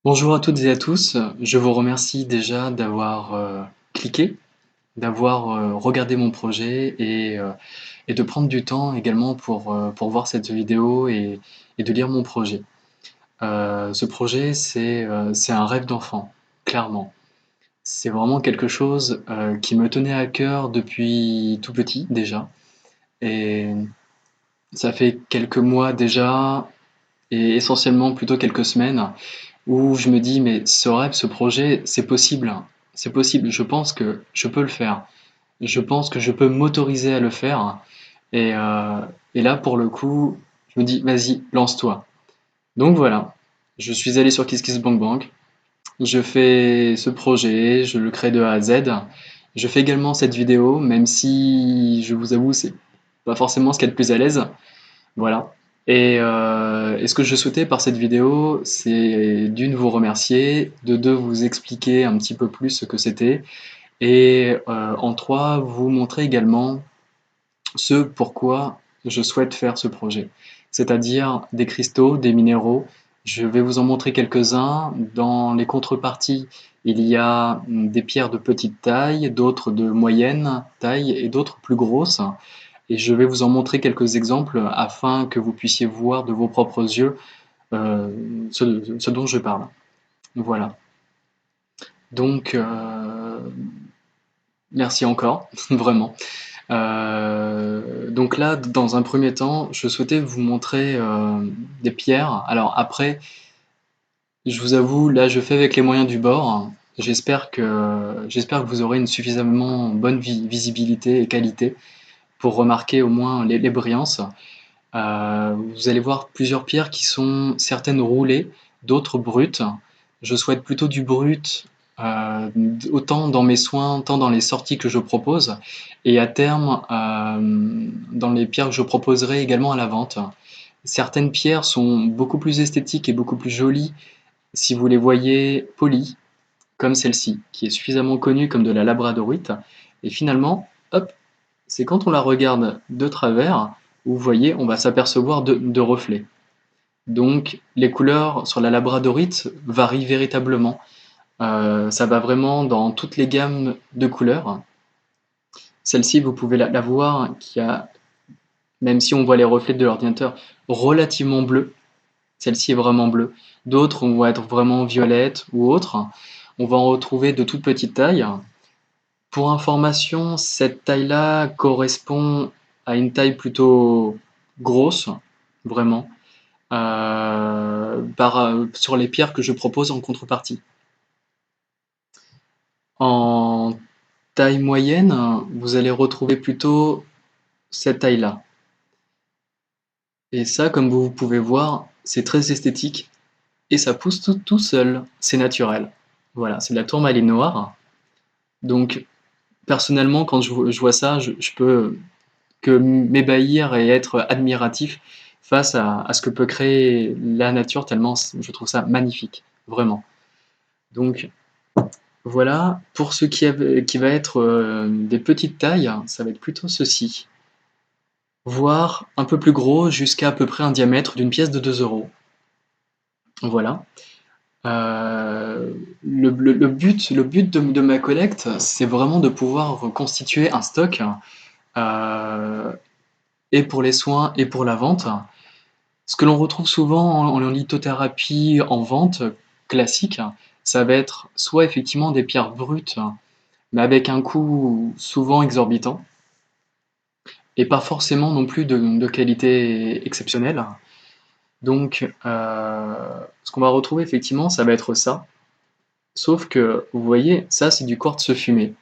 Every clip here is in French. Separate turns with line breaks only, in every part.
Bonjour à toutes et à tous, je vous remercie déjà d'avoir cliqué, d'avoir regardé mon projet et de prendre du temps également pour voir cette vidéo et de lire mon projet. Ce projet, c'est un rêve d'enfant, clairement. C'est vraiment quelque chose qui me tenait à cœur depuis tout petit déjà. Et ça fait quelques mois déjà, et essentiellement plutôt quelques semaines, où je me dis, mais ce rêve, ce projet, c'est possible, hein. C'est possible. Je pense que je peux le faire. Je pense que je peux m'autoriser à le faire. Et, euh, et là, pour le coup, je me dis, vas-y, lance-toi. Donc voilà, je suis allé sur KissKissBankBank. Je fais ce projet, je le crée de A à Z. Je fais également cette vidéo, même si je vous avoue, c'est pas forcément ce qu'il y a de plus à l'aise. Voilà. Et ce que je souhaitais par cette vidéo, c'est d'une vous remercier, de deux vous expliquer un petit peu plus ce que c'était, et en trois vous montrer également ce pourquoi je souhaite faire ce projet. C'est-à-dire des cristaux, des minéraux. Je vais vous en montrer quelques-uns. Dans les contreparties, il y a des pierres de petite taille, d'autres de moyenne taille et d'autres plus grosses. Et je vais vous en montrer quelques exemples afin que vous puissiez voir de vos propres yeux euh, ce dont je parle. Voilà. Donc, merci encore, vraiment. Donc là, dans un premier temps, je souhaitais vous montrer des pierres. Alors après, je vous avoue, là, je fais avec les moyens du bord. J'espère que vous aurez une suffisamment bonne visibilité et qualité pour remarquer au moins les brillances. Vous allez voir plusieurs pierres qui sont certaines roulées, d'autres brutes. Je souhaite plutôt du brut, autant dans mes soins, tant dans les sorties que je propose, et à terme, dans les pierres que je proposerai également à la vente. Certaines pierres sont beaucoup plus esthétiques et beaucoup plus jolies si vous les voyez polies, comme celle-ci, qui est suffisamment connue comme de la labradorite. Et finalement, hop, c'est quand on la regarde de travers, vous voyez, on va s'apercevoir de reflets. Donc les couleurs sur la labradorite varient véritablement. Ça va vraiment dans toutes les gammes de couleurs. Celle-ci, vous pouvez la voir, qui a, même si on voit les reflets de l'ordinateur, relativement bleu. Celle-ci est vraiment bleue. D'autres vont être vraiment violettes ou autres. On va en retrouver de toute petite taille. Pour information, cette taille-là correspond à une taille plutôt grosse, vraiment, sur les pierres que je propose en contrepartie. En taille moyenne, vous allez retrouver plutôt cette taille-là. Et ça, comme vous pouvez voir, c'est très esthétique et ça pousse tout seul, c'est naturel. Voilà, c'est de la tourmaline noire. Donc, personnellement, quand je vois ça, je peux que m'ébahir et être admiratif face à ce que peut créer la nature, tellement je trouve ça magnifique, vraiment. Donc voilà, pour ce qui va être des petites tailles, ça va être plutôt ceci, voire un peu plus gros jusqu'à à peu près un diamètre d'une pièce de 2 euros. Voilà. Le but de ma collecte, c'est vraiment de pouvoir constituer un stock euh, et pour les soins et pour la vente. Ce que l'on retrouve souvent en lithothérapie en vente classique, ça va être soit effectivement des pierres brutes, mais avec un coût souvent exorbitant, et pas forcément non plus de qualité exceptionnelle. Donc, ce qu'on va retrouver effectivement, ça va être ça. Sauf que, vous voyez, ça c'est du quartz fumé.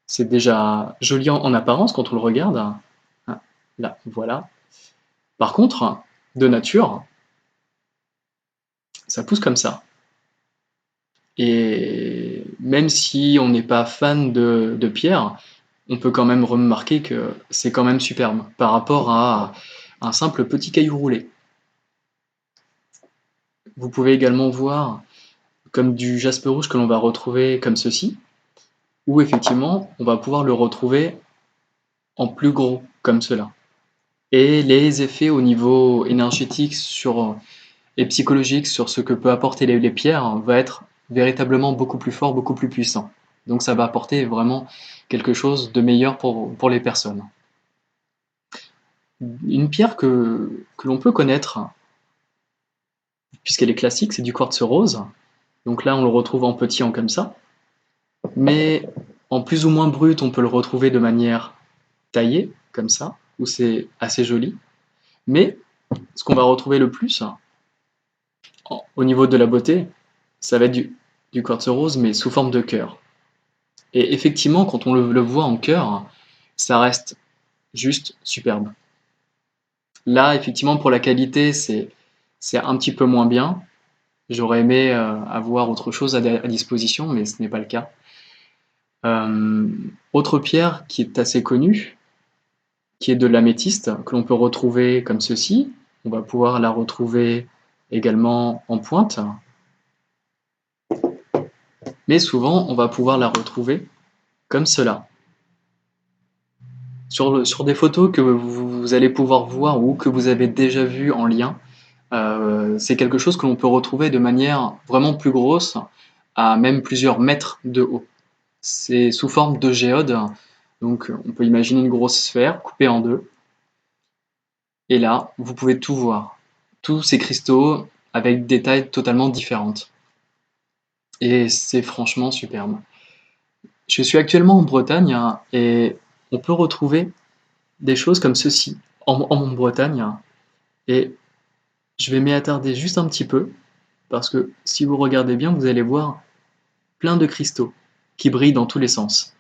C'est déjà joli en apparence quand on le regarde. Ah, là, voilà. Par contre, de nature, ça pousse comme ça. Et même si on n'est pas fan de pierre, on peut quand même remarquer que c'est quand même superbe par rapport à un simple petit caillou roulé. Vous pouvez également voir comme du jaspe rouge que l'on va retrouver comme ceci, ou effectivement on va pouvoir le retrouver en plus gros comme cela. Et les effets au niveau énergétique sur et psychologique sur ce que peut apporter les pierres va être véritablement beaucoup plus fort, beaucoup plus puissant. Donc ça va apporter vraiment quelque chose de meilleur pour les personnes. Une pierre que l'on peut connaître, puisqu'elle est classique, c'est du quartz rose. Donc là, on le retrouve en petit, en comme ça. Mais en plus ou moins brut, on peut le retrouver de manière taillée, comme ça, où c'est assez joli. Mais ce qu'on va retrouver le plus, au niveau de la beauté, ça va être du quartz rose, mais sous forme de cœur. Et effectivement, quand on le voit en cœur, ça reste juste superbe. Là, effectivement, pour la qualité, c'est un petit peu moins bien. J'aurais aimé avoir autre chose à disposition, mais ce n'est pas le cas. Autre pierre qui est assez connue, qui est de l'améthyste, que l'on peut retrouver comme ceci. On va pouvoir la retrouver également en pointe. Mais souvent, on va pouvoir la retrouver comme cela. Sur des photos que vous allez pouvoir voir ou que vous avez déjà vues en lien, c'est quelque chose que l'on peut retrouver de manière vraiment plus grosse, à même plusieurs mètres de haut. C'est sous forme de géode, donc on peut imaginer une grosse sphère coupée en deux. Et là, vous pouvez tout voir. Tous ces cristaux avec des tailles totalement différentes. Et c'est franchement superbe. Je suis actuellement en Bretagne et on peut retrouver des choses comme ceci en Bretagne. Et je vais m'y attarder juste un petit peu parce que si vous regardez bien, vous allez voir plein de cristaux qui brillent dans tous les sens.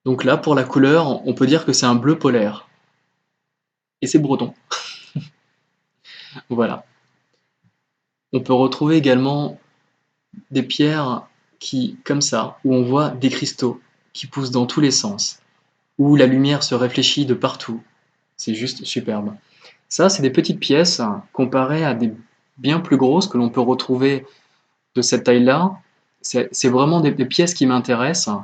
Donc là, pour la couleur, on peut dire que c'est un bleu polaire. Et c'est breton. Voilà. On peut retrouver également des pierres qui, comme ça, où on voit des cristaux qui poussent dans tous les sens, où la lumière se réfléchit de partout. C'est juste superbe. Ça, c'est des petites pièces comparées à des bien plus grosses que l'on peut retrouver de cette taille-là. C'est vraiment des pièces qui m'intéressent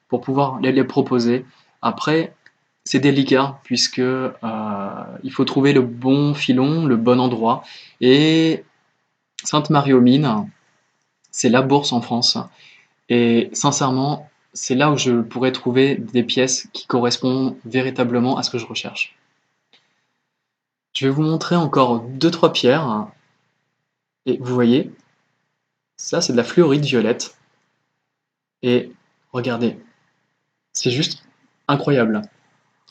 pour pouvoir les proposer. Après, c'est délicat puisque il faut trouver le bon filon, le bon endroit. Et Sainte-Marie-aux-Mines, c'est la bourse en France. Et sincèrement, c'est là où je pourrais trouver des pièces qui correspondent véritablement à ce que je recherche. Je vais vous montrer encore deux trois pierres. Et vous voyez, ça c'est de la fluorite violette. Et regardez, c'est juste incroyable.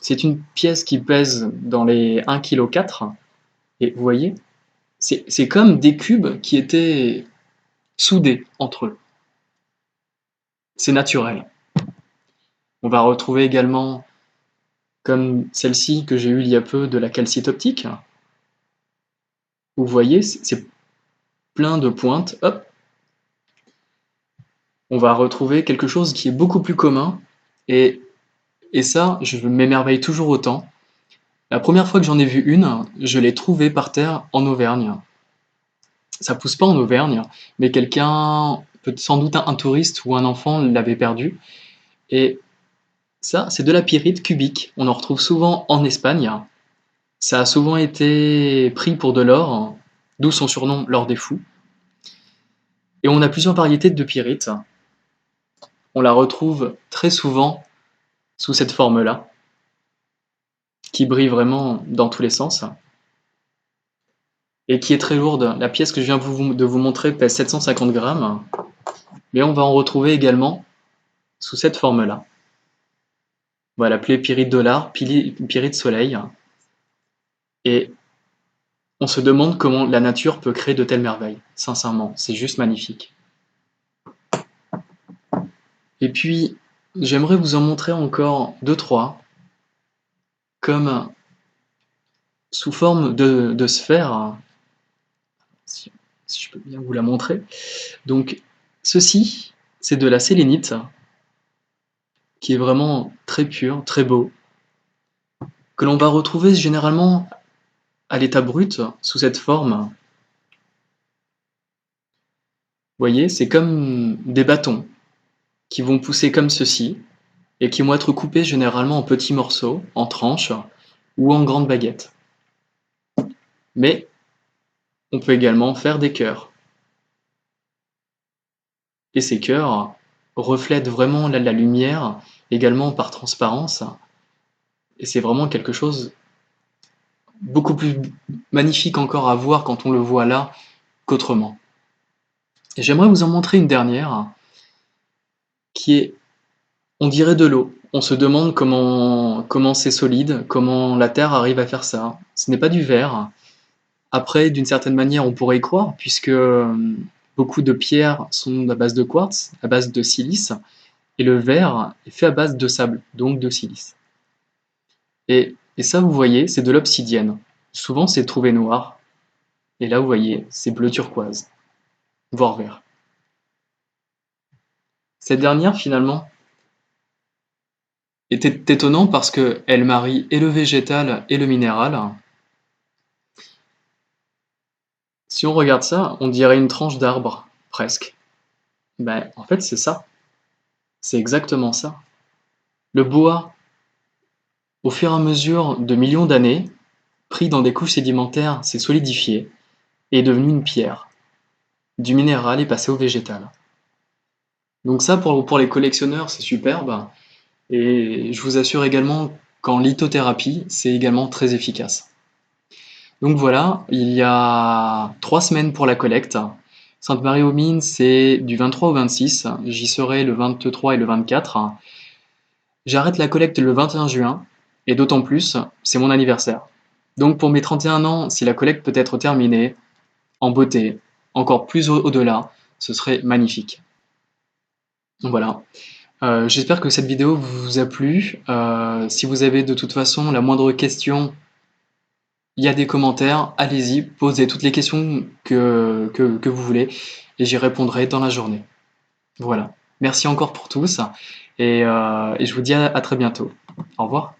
C'est une pièce qui pèse dans les 1,4 kg. Et vous voyez, c'est comme des cubes qui étaient soudés entre eux. C'est naturel. On va retrouver également, comme celle-ci que j'ai eue il y a peu, de la calcite optique. Vous voyez, c'est plein de pointes. Hop. On va retrouver quelque chose qui est beaucoup plus commun. Et ça, je m'émerveille toujours autant. La première fois que j'en ai vu une, je l'ai trouvée par terre en Auvergne. Ça pousse pas en Auvergne, mais quelqu'un, sans doute un touriste ou un enfant l'avait perdu. Et ça, c'est de la pyrite cubique. On en retrouve souvent en Espagne. Ça a souvent été pris pour de l'or, d'où son surnom l'or des fous. Et on a plusieurs variétés de pyrite. On la retrouve très souvent sous cette forme-là, qui brille vraiment dans tous les sens, et qui est très lourde. La pièce que je viens de vous montrer pèse 750 grammes, mais on va en retrouver également sous cette forme-là. On va l'appeler pyrite dollar, pyrite soleil, et on se demande comment la nature peut créer de telles merveilles. Sincèrement, c'est juste magnifique. Et puis, j'aimerais vous en montrer encore deux, trois, comme sous forme de sphère, si je peux bien vous la montrer. Donc, ceci, c'est de la sélénite, qui est vraiment très pur, très beau, que l'on va retrouver généralement à l'état brut, sous cette forme. Vous voyez, c'est comme des bâtons qui vont pousser comme ceci, et qui vont être coupés généralement en petits morceaux, en tranches, ou en grandes baguettes. Mais On peut également faire des cœurs. Et ces cœurs reflètent vraiment la lumière, également par transparence. Et c'est vraiment quelque chose beaucoup plus magnifique encore à voir quand on le voit là qu'autrement. Et j'aimerais vous en montrer une dernière qui est, on dirait de l'eau. On se demande comment c'est solide, comment la Terre arrive à faire ça. Ce n'est pas du verre. Après, d'une certaine manière, on pourrait y croire, puisque beaucoup de pierres sont à base de quartz, à base de silice, et le verre est fait à base de sable, donc de silice. Et ça, vous voyez, c'est de l'obsidienne. Souvent, c'est trouvé noir, et là, vous voyez, c'est bleu turquoise, voire vert. Cette dernière, finalement, est étonnante parce qu'elle marie et le végétal et le minéral. Si on regarde ça, on dirait une tranche d'arbre, presque. Ben, en fait, c'est ça. C'est exactement ça. Le bois, au fur et à mesure de millions d'années, pris dans des couches sédimentaires, s'est solidifié et est devenu une pierre. Du minéral est passé au végétal. Donc ça, pour les collectionneurs, c'est superbe. Et je vous assure également qu'en lithothérapie, c'est également très efficace. Donc voilà, il y a 3 semaines pour la collecte. Sainte-Marie-aux-Mines, c'est du 23 au 26. J'y serai le 23 et le 24. J'arrête la collecte le 21 juin, et d'autant plus, c'est mon anniversaire. Donc pour mes 31 ans, si la collecte peut être terminée, en beauté, encore plus au-delà, ce serait magnifique. Voilà. J'espère que cette vidéo vous a plu. Si vous avez de toute façon la moindre question, il y a des commentaires, allez-y, posez toutes les questions que vous voulez et j'y répondrai dans la journée. Voilà. Merci encore pour tous et je vous dis à très bientôt. Au revoir.